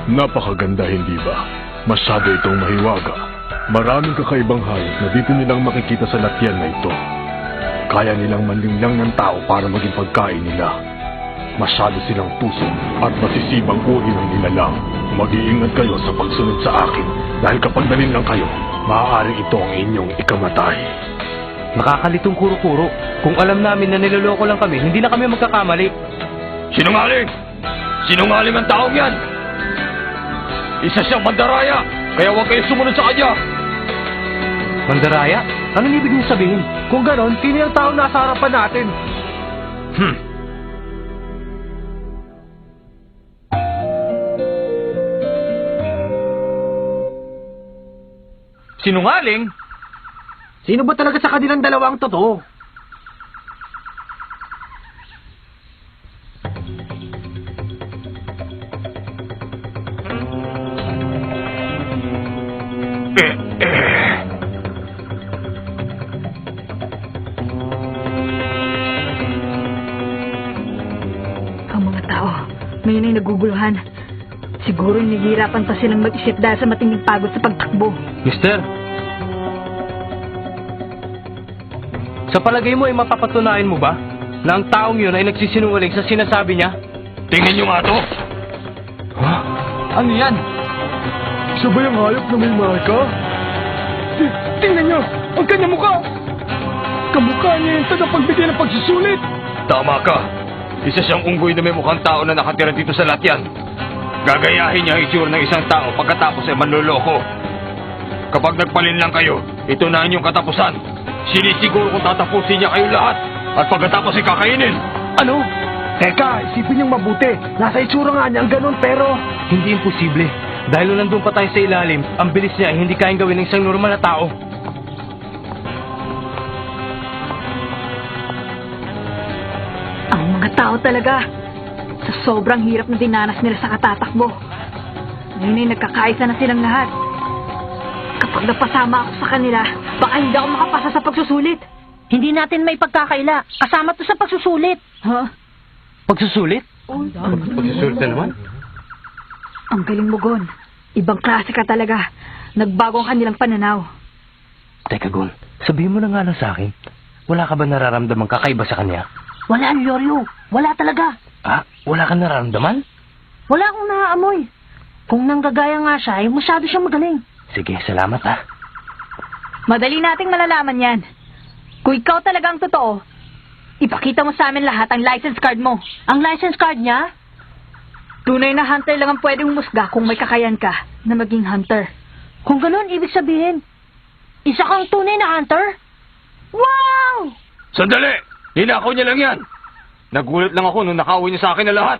Napakaganda, hindi ba? Masyado itong mahiwaga. Maraming kakaibang hayop na dito nilang makikita sa latyan na ito. Kaya nilang manlinlang ng tao para maging pagkain nila. Masyado silang puso at masisibang uri ng nilalang. Mag-iingat kayo sa pagsunod sa akin dahil kapag nalinlang kayo, maaaring ito ang inyong ikamatay. Nakakalitong kuro-kuro. Kung alam namin na niloloko lang kami, hindi na kami magkakamali. Sinungaling! Sinungaling ang taong yan! Isa siyang mandaraya, kaya huwag kayo sumunod sa kanya! Mandaraya? Anong ibig niyo sabihin? Kung ganon, sino yung taong nasa harapan natin? Sinungaling? Sino ba talaga sa kanilang dalawa ang totoo? Ang mga tao, ngayon ay naguguluhan. Siguro nahihirapan pa silang mag-isip dahil sa matinding pagod sa pagtakbo. Mister? Sa palagay mo ay mapapatunayan mo ba na ang taong yun ay nagsisinungaling sa sinasabi niya? Tingin niyo nga to! Ha? Ano yan? Siya ba yung hayop na may marka? Tingnan niyo! Ang kanyang mukha! Kamukha niya yung tagapagbigay ng pagsusulit! Tama ka! Isa siyang unggoy na may mukhang tao na nakatira dito sa latyan. Gagayahin niya ang itsura ng isang tao pagkatapos ay manloloko. Kapag nagpalinlang kayo, ito na inyong katapusan. Sinisiguro kung tatapusin niya kayo lahat at pagkatapos ay kakainin. Ano? Teka, isipin niyong mabuti. Nasa itsura nga niya ang ganun pero... Hindi imposible. Dahil nung nandun pa tayo sa ilalim, ang bilis niya ay hindi kayang gawin ng isang normal na tao. Ang mga tao talaga, sa sobrang hirap na dinanas nila sa katatakbo. Ngayon ay nagkakaisa na silang lahat. Kapag napasama ako sa kanila, baka hindi ako makapasa sa pagsusulit. Hindi natin may pagkakaila. Kasama to sa pagsusulit. Ha? Pagsusulit? Pagsusulit na naman? Ang galing mo, Gon. Ibang klase ka talaga. Nagbago ang kanilang pananaw. Teka, Gon. Sabihin mo na nga lang sa akin. Wala ka ba nararamdamang kakaiba sa kanya? Wala, Loryo. Wala talaga. Ah, wala ka nararamdaman? Wala akong naaamoy. Kung nanggagaya nga siya, ay masyado siyang magaling. Sige, salamat ha. Madali nating malalaman yan. Kung ikaw talaga ang totoo, ipakita mo sa amin lahat ang license card mo. Ang license card niya? Tunay na hunter lang ang pwedeng humusga kung may kakayan ka na maging hunter. Kung ganun, ibig sabihin, isa kang tunay na hunter? Wow! Sandali! Ninakaw niya lang yan! Nagulat lang ako nung nakauwi niya sa akin na lahat.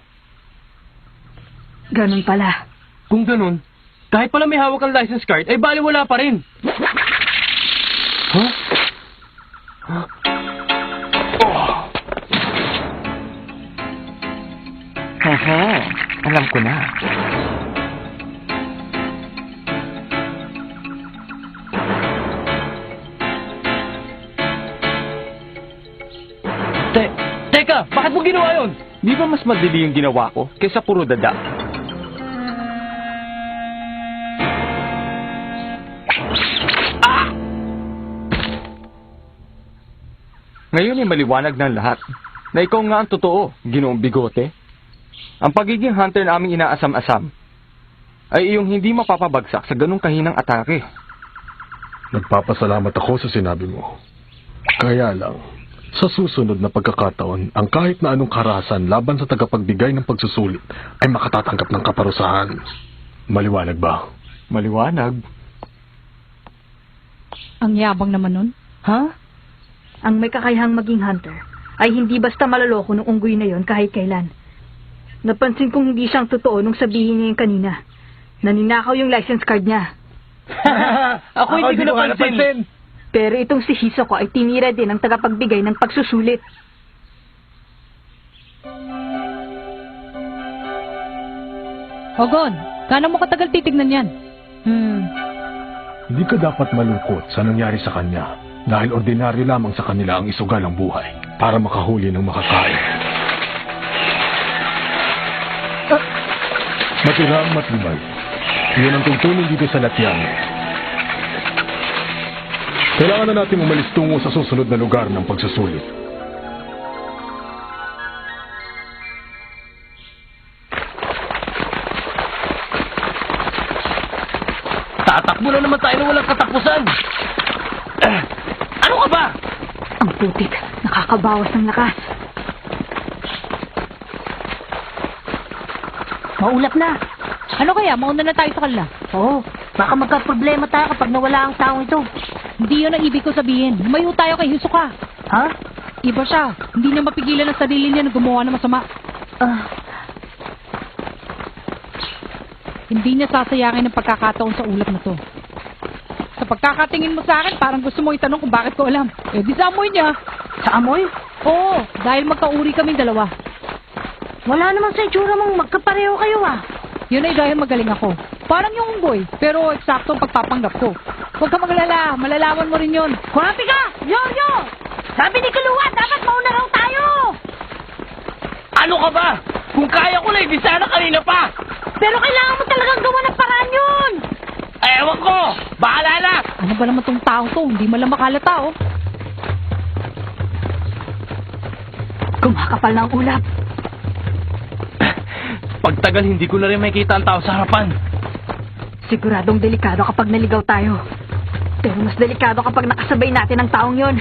Ganun pala. Kung ganun, kahit pala may hawak ang license card, ay baliwala pa rin. Huh? Huh? Oh. Aha, alam ko na. Teka, bakit mo ginawa yun? Di ba mas madali yung ginawa ko kaysa puro dada? Ngayon ay maliwanag ng lahat na ikaw nga ang totoo, Ginoong Bigote. Ang pagiging hunter na aming inaasam-asam ay iyong hindi mapapabagsak sa ganong kahinang atake. Nagpapasalamat ako sa sinabi mo. Kaya lang, sa susunod na pagkakataon, ang kahit na anong karahasan laban sa tagapagbigay ng pagsusulit ay makatatanggap ng kaparusahan. Maliwanag ba? Maliwanag? Ang yabang naman nun. Ha? Ang may kakayahang maging hunter ay hindi basta malaloko ng unggoy na yon kahit kailan. Napansin kong hindi siyang totoo nung sabihin niya yung kanina. Naninakaw yung license card niya. Ako hindi ko napansin. Pero itong si Hisoko ay tinira din ang tagapagbigay ng pagsusulit. Ogon, gaano mo katagal titignan yan? Hindi ka dapat malungkot sa nangyari sa kanya dahil ordinaryo lamang sa kanila ang isugal ang buhay para makahuli ng makakain. Matira ang matibay. Iyon ang tungtunin dito sa Latyan. Kailangan na natin umalis tungo sa susunod na lugar ng pagsusulit. Tatakbo na naman tayo na walang katapusan. Ano ka ba? Ang putik, nakakabawas ng lakas. Maulap na. Ano kaya? Mauna na tayo sa kanila. Oo. Baka magka-problema tayo kapag nawala ang taong ito. Hindi yun ang ibig ko sabihin. Lumayo tayo kay Hisoka. Ha? Iba siya. Hindi niya mapigilan ang sarili niya na gumawa ng masama. Hindi niya sasayangin ang pagkakataon sa ulap na to. Sa pagkakatingin mo sa akin, parang gusto mo itanong kung bakit ko alam. Eh, di sa amoy niya. Sa amoy? Oo, dahil magkauri kaming dalawa. Wala namang sa itsura mong magkapareho kayo ah. Yun ay dahil magaling ako. Parang yung unggoy, pero eksakto ang pagpapanggap ko. Huwag ka maglala, malalaman mo rin yun. Kurati ka! Yoryo! Sabi ni Kaluwa, dapat mauna raw tayo! Ano ka ba? Kung kaya ko na, di sana kanina pa. Pero kailangan mo talagang gawa ng paraan yun! Ewan ko! Bahala na! Ano ba naman tong taong to? Hindi malang makalata oh. Kumakapal na ang ulap. Pagtagal, hindi ko na rin makita ang tao sa harapan. Siguradong delikado kapag naligaw tayo. Pero mas delikado kapag nakasabay natin ang taong yon.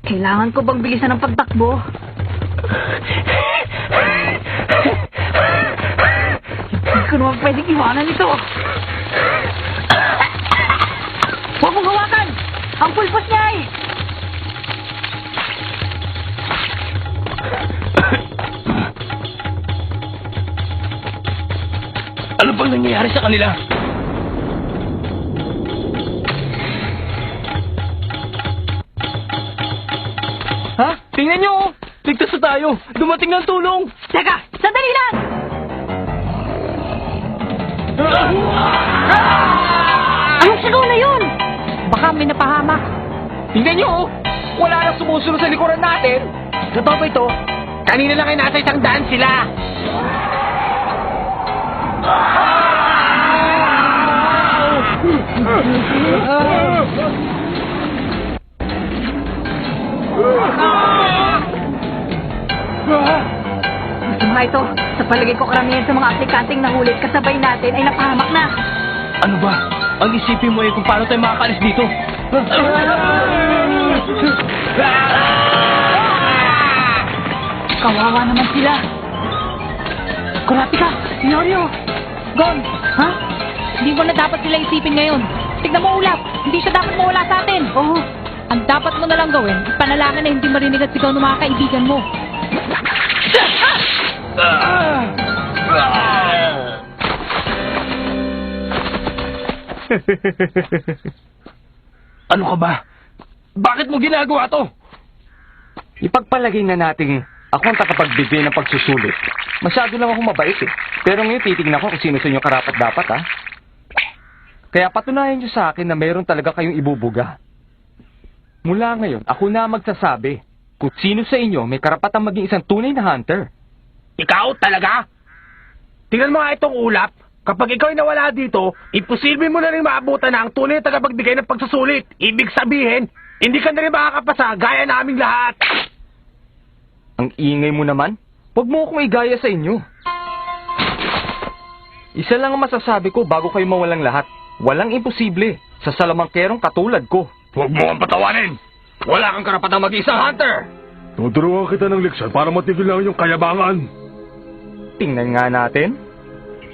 Kailangan ko bang bilisan ang pagtakbo? Hindi ko naman pwedeng iwanan ito. Huwag mong hawakan! Ang pulpos niya ay... Ano bang nangyayari sa kanila? Ha? Tingnan nyo! Oh! Ligtas na tayo! Dumating ng tulong! Teka! Sandali lang! Anong sigaw na yun? Baka may napahamak. Tingnan nyo! Oh! Wala nang sumusunod sa likuran natin! Totoo ba ito? Kanina lang ay nasa isang daan sila! Mga ito, sa palagay ko karamihan sa mga aplikanteng nahulit kasabay natin ay napahamak na. Ano ba? Ang isipin mo ay kung paano tayo makakalis dito? Kawawa naman sila. Kurati ka! Yoryo! Gon! Ha? Hindi mo na dapat sila isipin ngayon. Tignan mo ulap! Hindi siya dapat mawala sa atin! Oo. Ang dapat mo na lang gawin, ipanalangin na hindi marinig at sigaw ng mga kaibigan mo. Ano ka ba? Bakit mo ginagawa to? Ipagpalagay na natin ako ang takapagbigay ng pagsusulit. Masyado lang ako mabait eh. Pero ngayon titignan ko kung sino sa inyo karapat-dapat ha. Kaya patunayan nyo sa akin na mayroon talaga kayong ibubuga. Mula ngayon, ako na magsasabi kung sino sa inyo may karapatang maging isang tunay na hunter. Ikaw talaga? Tingnan mo nga itong ulap. Kapag ikaw ay nawala dito, imposible mo na rin maabutan na ang tunay na tagapagbigay ng pagsusulit. Ibig sabihin, hindi ka na rin makakapasa gaya naming lahat. Ang ingay mo naman. Huwag mo akong igaya sa inyo. Isa lang ang masasabi ko bago kayo mawalang lahat. Walang imposible sa salamangkerong katulad ko. Huwag mo ang patawanin! Wala kang karapatang maging isang hunter! Tuturuan kita ng leksyon para matigil lang yung kayabangan. Tingnan nga natin.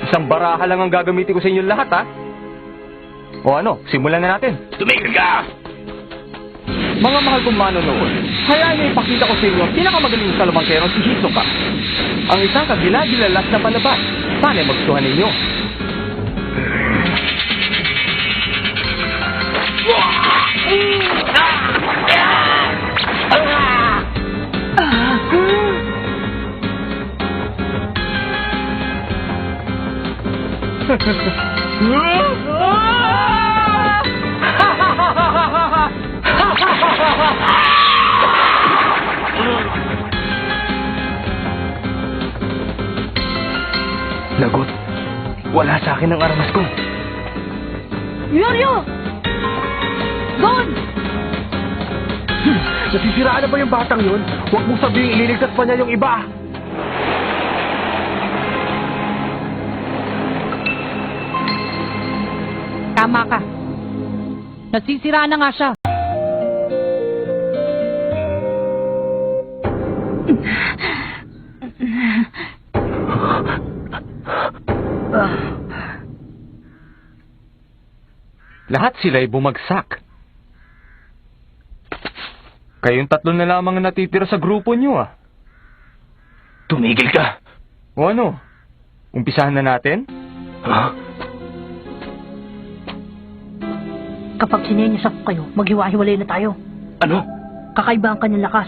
Isang baraha lang ang gagamitin ko sa inyo lahat, ha? O ano, simulan na natin. Tumigil ka! Mga mahal kong manonood, hayaan niyo ipakita ko sa inyo ang pinakamagaling salamangkero si Hisoka. Ang isang kagilagilalas na palabas. Sana magustuhan ninyo. Lagot. Wala sa akin ang armas ko. Yoryo! Gon! Nasisiraan na ba yung batang yun? Huwag mong sabihin ililigtas pa niya yung iba. Tama ka. Nasisira na nga siya. Lahat sila'y bumagsak. Kayong tatlo na lamang ang natitira sa grupo nyo ah. Tumigil ka. O ano? Umpisahan na natin? Ha? Kapag sinenyas ako kayo, maghiwa-hiwalay na tayo. Ano? Kakaiba ang kanyang lakas.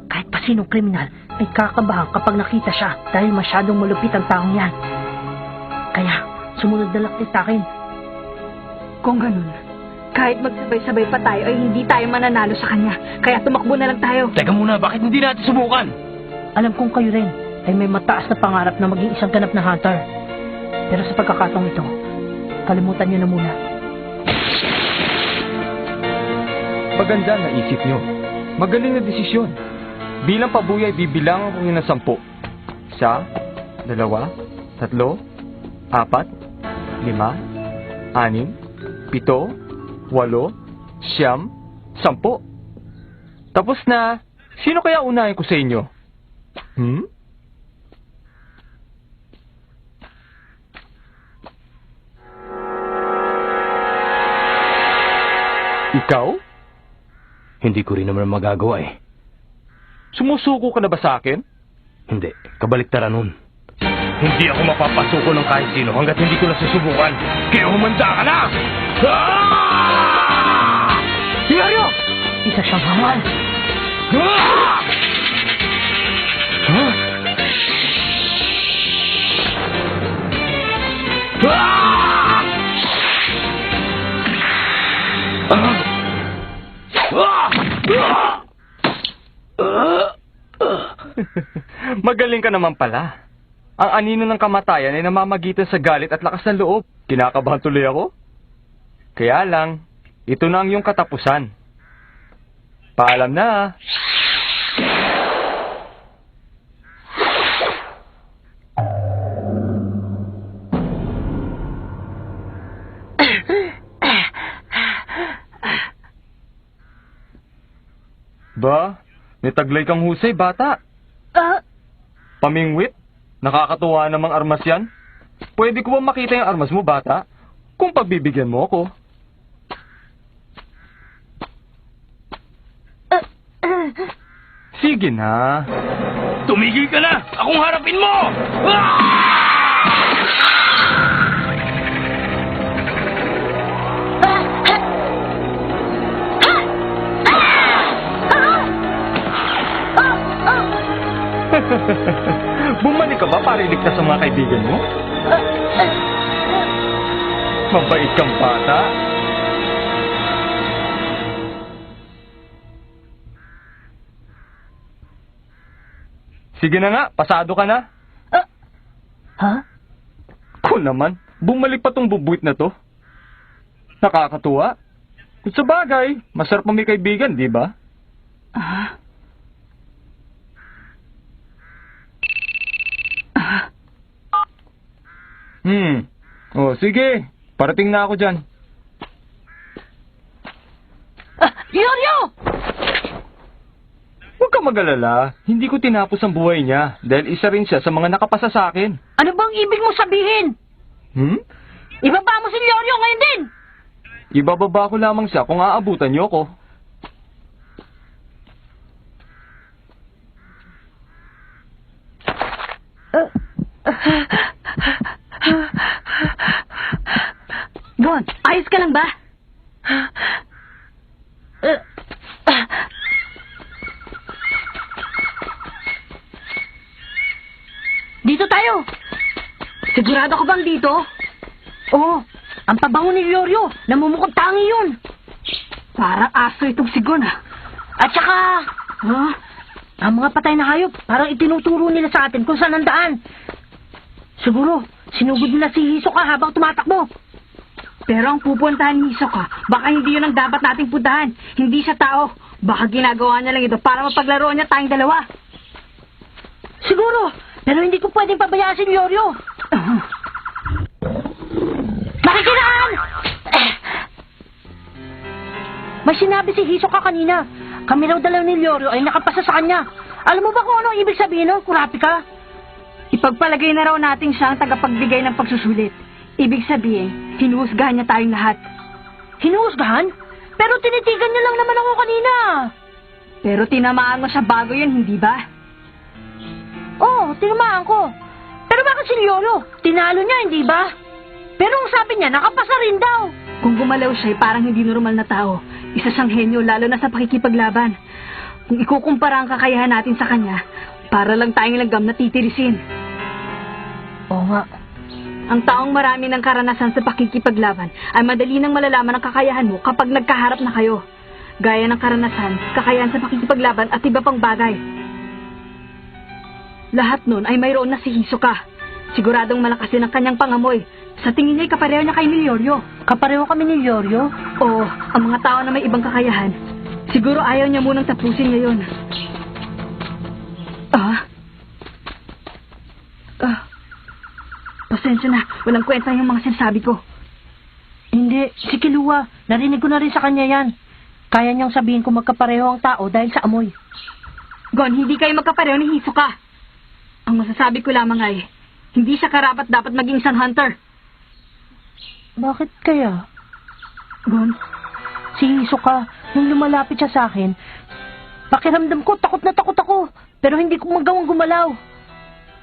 Kahit pa sinong kriminal ay kakabahan kapag nakita siya dahil masyadong malupit ang taong yan. Kaya, sumunod na lang sa akin. Kung ganun, kahit magsabay-sabay pa tayo ay hindi tayo mananalo sa kanya. Kaya tumakbo na lang tayo. Teka muna, bakit hindi natin subukan? Alam kong kayo rin ay may mataas na pangarap na maging isang ganap na hunter. Pero sa pagkakataong ito, kalimutan niyo na muna. Maganda na isip nyo. Magaling na desisyon. Bilang pabuya ay bibilangan ko yun ng 10. 1, 2, 3, 4, 5, 6, 7, 8, 9, 10. Tapos na. Sino kaya unahin ko sa inyo? Ikaw? Hindi ko rin naman magagawa eh. Sumusuko ka na ba sa akin? Hindi, kabaliktaran nun. Hindi ako mapapasuko ng kahit sino hanggat hindi ko nasusubukan. Kaya humanda ka na! Yoryo! Isa siyang hamal. Magaling ka naman pala. Ang anino ng kamatayan ay namamagitan sa galit at lakas ng loob. Kinakabahan tuloy ako. Kaya lang, ito na ang iyong katapusan. Paalam na. Ba, may taglay kang husay, bata. Pamingwit? Nakakatuwa namang armas yan. Pwede ko ba makita yung armas mo, bata? Kung pagbibigyan mo ako. Sige na. Tumigil ka na! Akong harapin mo! Bumalik ka ba para iligtas ang mga kaibigan mo? Mabait kang bata. Sige na nga, pasado ka na. Ha? Ko naman, bumalik pa tong bubuit na to. Nakakatuwa. Kung sa bagay, masarap may kaibigan, di ba? Oh, sige. Parating na ako dyan. Yoryo! Huwag ka mag-alala. Hindi ko tinapos ang buhay niya dahil isa rin siya sa mga nakapasa sa akin. Ano bang ibig mo sabihin? Ibaba mo si Yoryo ngayon din! Ibababa ko lamang siya kung aabutan niyo ako. Gon, ayos ka lang ba? Dito tayo! Sigurado ka bang dito? Oo, ang pabango ni Yoryo, namumukhang tangi yun. Parang aso itong si Gon, At saka, ang mga patay na hayop, parang itinuturo nila sa atin kung saan ang daan. Siguro, sinugod nila si Hisoka habang tumatakbo. Pero ang pupuntahan ni Hisoka, baka hindi yun ang dapat nating puntahan. Hindi siya tao. Baka ginagawa niya lang ito para mapaglaro niya tayong dalawa. Siguro, pero hindi ko pwedeng pabayaan si Lyoryo. Makikinaan! May sinabi si Hisoka kanina. Kami raw dalaw ni Lyoryo ay nakapasa sa kanya. Alam mo ba kung ano ang ibig sabihin nun, Kurapika? Ipagpalagay na raw natin siya ang tagapagbigay ng pagsusulit. Ibig sabihin, hinuhusgahan niya tayong lahat. Hinuhusgahan? Pero tinitigan niya lang naman ako kanina. Pero tinamaan mo siya bago yun, hindi ba? Oo, tinamaan ko. Pero bakit si Lyoryo? Tinalo niya, hindi ba? Pero ang sabi niya, nakapasa rin daw. Kung gumalaw siya, parang hindi normal na tao. Isa siyang henyo, lalo na sa pakikipaglaban. Kung ikukumpara ang kakayahan natin sa kanya, para lang tayong langgam na titirisin. Oo nga. Ang taong marami ng karanasan sa pakikipaglaban ay madali nang malalaman ang kakayahan mo kapag nagkaharap na kayo. Gaya ng karanasan, kakayahan sa pakikipaglaban at iba pang bagay. Lahat nun ay mayroon na si Hisoka. Siguradong malakas din ang kanyang pangamoy. Sa tingin niya ay kapareho niya kay Lyoryo. Kapareho kami ni Lyoryo? Oo, ang mga tao na may ibang kakayahan. Siguro ayaw niya munang tapusin ngayon. Pasensya na, walang kwenta yung mga sinasabi ko. Hindi, si Killua. Narinig ko na rin sa kanya yan. Kaya niyang sabihin kung magkapareho ang tao dahil sa amoy. Gon, hindi kayo magkapareho ni Hisoka. Ang masasabi ko lamang ay, hindi siya karapat dapat maging isang hunter. Bakit kaya? Gon, Si Hisoka, nung lumalapit siya sa akin, pakiramdam ko, takot na takot ako. Pero hindi ko magawang gumalaw.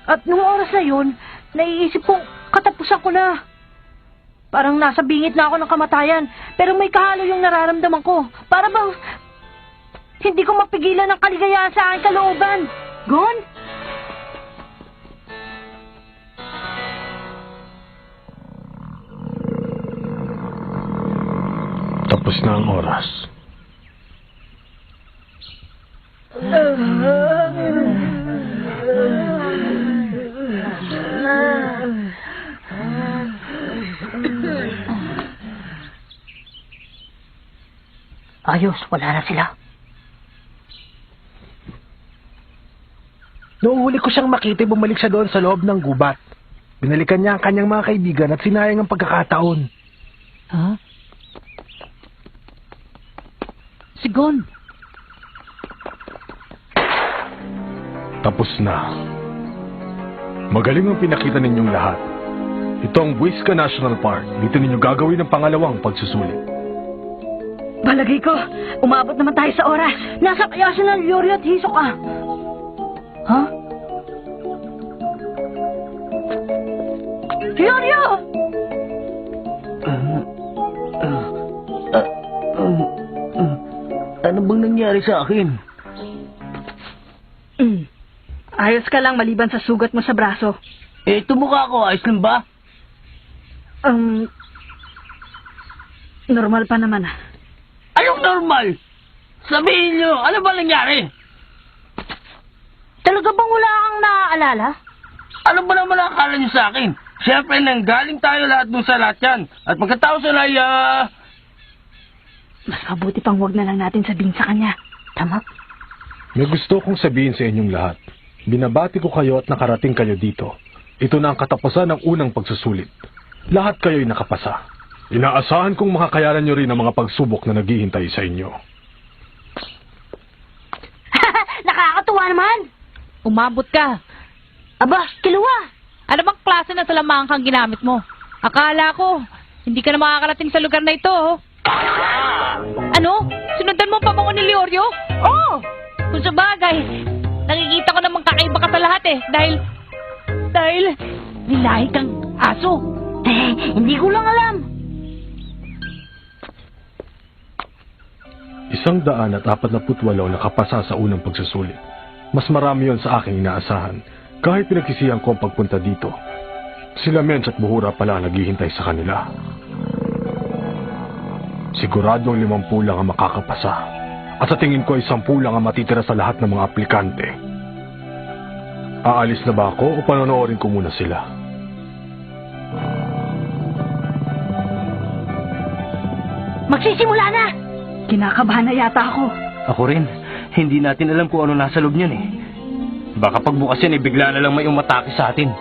At nung oras na yun, naiisip ko, katapusan ko na. Parang nasa bingit na ako ng kamatayan. Pero may kahalo yung nararamdaman ko. Para bang hindi ko mapigilan ang kaligayahan sa aking kalooban. Gon? Tapos na ang oras. Ayos, wala na sila. Noong huli ko siyang makita, bumalik siya doon sa loob ng gubat. Binalikan niya ang kanyang mga kaibigan at sinayang ang pagkakataon. Ha? Si Gon. Tapos na. Magaling ang pinakita ninyong lahat. Ito ang Buisca National Park. Dito ninyo gagawin ang pangalawang pagsusulit. Balagay ko, umabot naman tayo sa oras. Nasa kaya sila Lyoryo at Hisoka. Ha? Lyoryo! Ano bang nangyari sa akin? Ayos ka lang maliban sa sugat mo sa braso. Ito mukha ko, ayos lang ba? Normal pa naman. Anong normal? Sabihin niyo, ano ba nangyari? Talaga bang wala kang naaalala? Ano ba naman ang akala niyo sa akin? Siyempre, nanggaling tayo lahat dun sa latyan. At pagkatapos na Mas mabuti pang wag na lang natin sabihin sa kanya. Tama? May gusto kong sabihin sa inyong lahat. Binabati ko kayo at nakarating kayo dito. Ito na ang katapusan ng unang pagsusulit. Lahat kayo'y nakapasa. Inaasahan kong makakayanan nyo rin ang mga pagsubok na naghihintay sa inyo. Nakakatuwa naman! Umabot ka. Aba, Killua! Ano bang klase na talamang kang ginamit mo? Akala ko, hindi ka na makakarating sa lugar na ito. Oh. Ano? Sinundan mo pa mga ni Lyoryo? Oo! Kung sa bagay, nakikita ko namang kakaiba ka sa lahat eh. Dahil, nilahi kang aso. Hindi ko lang alam. 148 nakapasa sa unang pagsusulit. Mas marami yon sa aking inaasahan. Kahit pinagsisihan ko ang pagpunta dito. Sila Mench at Buhura pala ang naghihintay sa kanila. Siguradong 50 lang ang makakapasa. At sa tingin ko ay 10 lang ang matitira sa lahat ng mga aplikante. Aalis na ba ako o panonoorin ko muna sila? Magsisimula na! Kinakabahan na yata ako. Ako rin. Hindi natin alam kung ano nasa loob niyan eh. Baka pagbukas yan bigla na lang may umatake sa atin.